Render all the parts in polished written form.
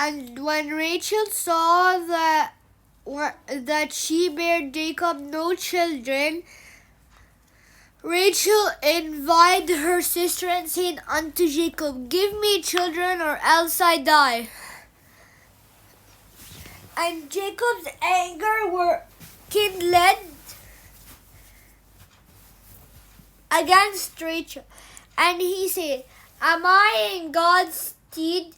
And when Rachel saw that she bare Jacob no children, Rachel invited her sister and said unto Jacob, Give me children, or else I die. And Jacob's anger were kindled against Rachel. And he said, Am I in God's stead,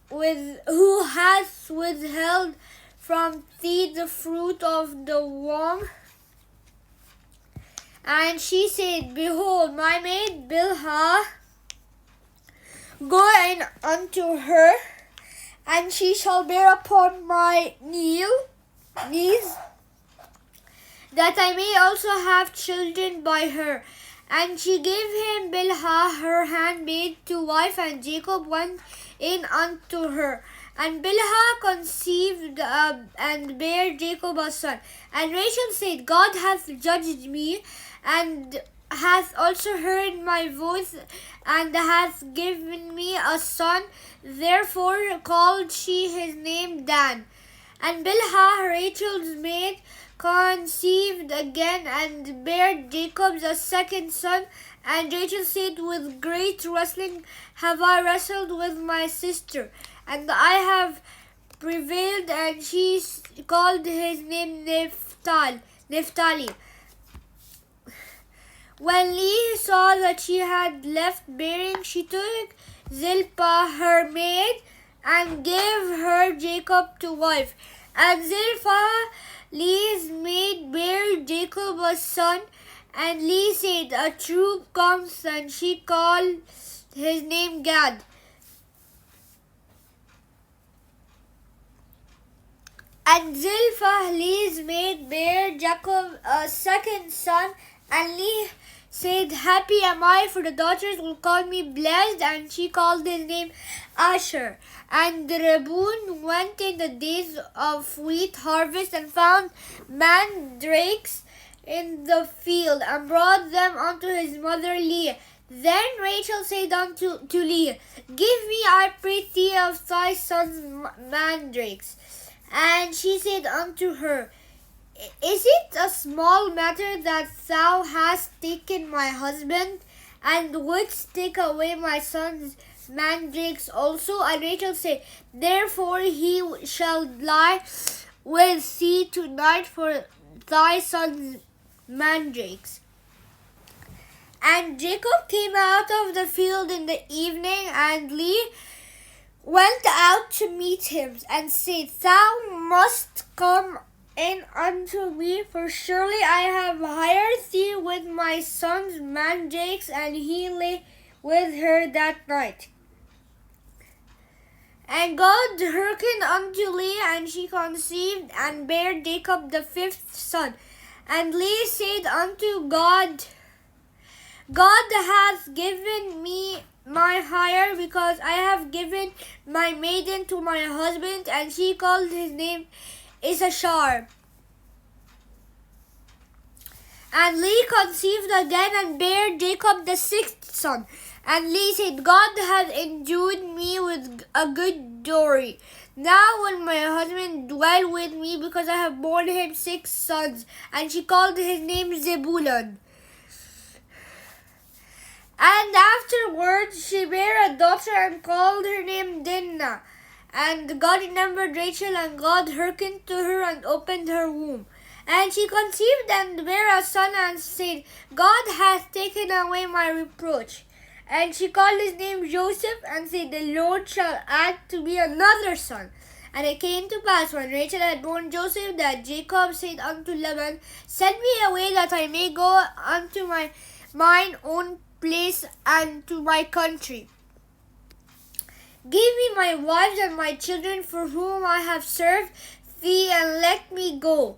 who hath withheld from thee the fruit of the womb? And she said, Behold, my maid Bilhah, go in unto her, and she shall bear upon my knees, that I may also have children by her. And she gave him Bilhah her handmaid to wife, and Jacob went in unto her. And Bilhah conceived and bare Jacob a son. And Rachel said, God hath judged me, and hath also heard my voice, and hath given me a son. Therefore called she his name Dan. And Bilhah, Rachel's maid, conceived again and bare Jacob a second son. And Rachel said, With great wrestling have I wrestled with my sister, and I have prevailed. And she called his name Naphtali. When Leah saw that she had left bearing, she took Zilpah her maid, and gave her Jacob to wife. And Zilpah, Leah's maid, bare Jacob a son. And Leah said, A troop comes, and she called his name Gad. And Zilpah, Leah's maid, bare Jacob a second son. And Leah said, Happy am I, for the daughters will call me blessed. And she called his name Asher. And Reuben went in the days of wheat harvest, and found mandrakes in the field, and brought them unto his mother Leah. Then Rachel said unto Leah, Give me, I pray thee, of thy son's mandrakes. And she said unto her, Is it a small matter that thou hast taken my husband, and wouldst take away my son's mandrakes also? And Rachel said, Therefore he shall lie with thee tonight for thy son's mandrakes. And Jacob came out of the field in the evening, and Leah went out to meet him, and said, Thou must come in unto me, for surely I have hired thee with my son's mandrakes. And he lay with her that night. And God hearkened unto Leah, and she conceived, and bare Jacob the fifth son. And Leah said unto God, God hath given me my hire, because I have given my maiden to my husband. And she called his name Issachar. And Leah conceived again, and bare Jacob the sixth son. And Leah said, God hath endued me with a good dowry. Now will my husband dwell with me, because I have borne him 6 sons. And she called his name Zebulun. And afterwards she bare a daughter, and called her name Dinah. And God remembered Rachel, and God hearkened to her, and opened her womb. And she conceived, and bare a son, and said, God hath taken away my reproach. And she called his name Joseph, and said, The Lord shall add to me another son. And it came to pass, when Rachel had borne Joseph, that Jacob said unto Laban, Send me away, that I may go unto mine own place, and to my country. Give me my wives and my children, for whom I have served thee, and let me go.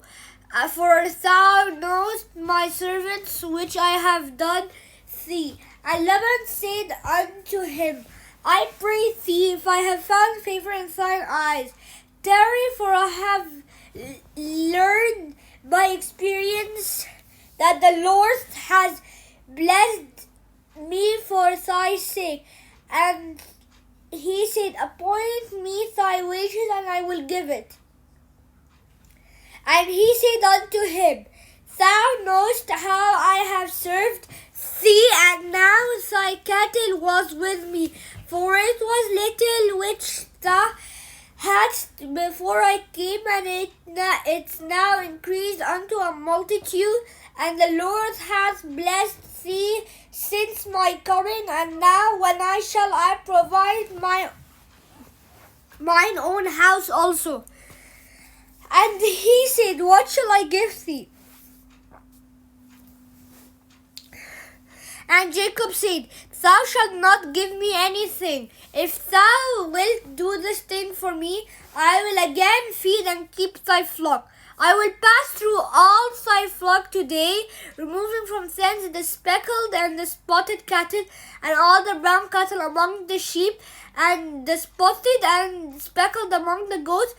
For thou knowest my servants, which I have done thee. And Laban said unto him, I pray thee, if I have found favor in thine eyes, tarry, for I have learned by experience that the Lord has blessed me for thy sake. And he said, appoint me thy wages, and I will give it. And he said unto him, Thou knowest how I have served thee, and now thy cattle was with me, for it was little which thou hadst before I came, and it's now increased unto a multitude, and the Lord hath blessed thee since my coming, and now when shall I provide mine own house also? And he said, What shall I give thee? And Jacob said, Thou shalt not give me anything. If thou wilt do this thing for me, I will again feed and keep thy flock. I will pass through all thy flock today, removing from thence the speckled and the spotted cattle, and all the brown cattle among the sheep, and the spotted and speckled among the goats.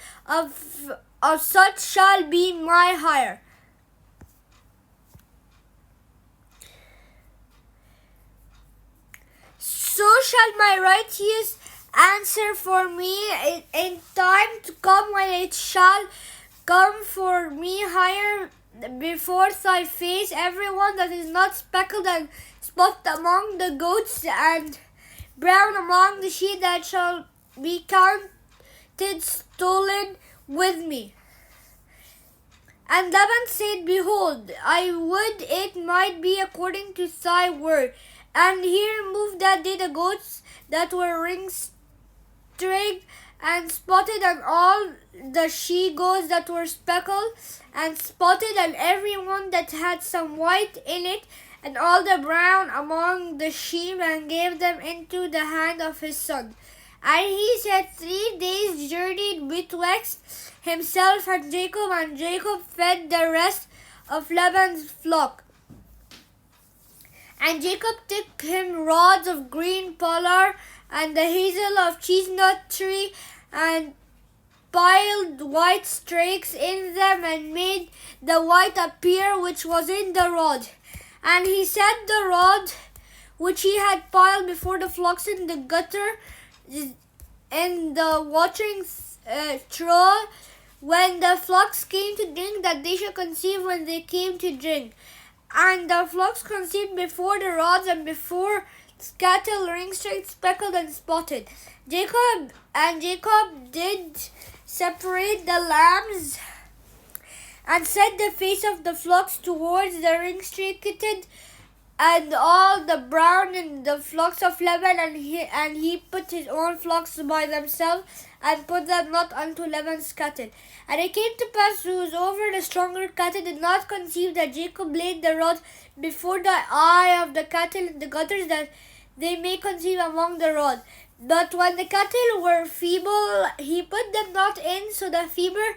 Of such shall be my hire. So shall my righteous answer for me in time to come, when it shall come for me hire before thy face everyone that is not speckled and spotted among the goats, and brown among the sheep, that shall be counted stolen with me. And Laban said, Behold, I would it might be according to thy word. And he removed that day the goats that were ring-streaked and spotted, and all the she-goats that were speckled and spotted, and every one that had some white in it, and all the brown among the sheep, and gave them into the hand of his son. And he said, 3 days journeyed betwixt himself and Jacob fed the rest of Laban's flock. And Jacob took him rods of green polar and the hazel of chestnut tree, and piled white streaks in them, and made the white appear which was in the rod. And he set the rod which he had piled before the flocks in the gutter, in the watering trough, when the flocks came to drink, that they should conceive when they came to drink. And the flocks conceived before the rods, and before cattle ring-streaked, speckled, and spotted. Jacob did separate the lambs, and set the face of the flocks towards the ring-streaked, and all the brown in the flocks of Laban, and he put his own flocks by themselves, and put them not unto Laban's cattle. And it came to pass, whose over the stronger cattle did not conceive, that Jacob laid the rod before the eye of the cattle in the gutters, that they may conceive among the rod. But when the cattle were feeble, he put them not in, so the feeble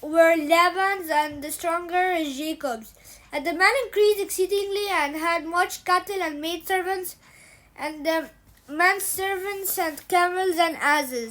were Laban's, and the stronger Jacob's. And the man increased exceedingly, and had much cattle and maidservants, and the manservants, and camels and asses.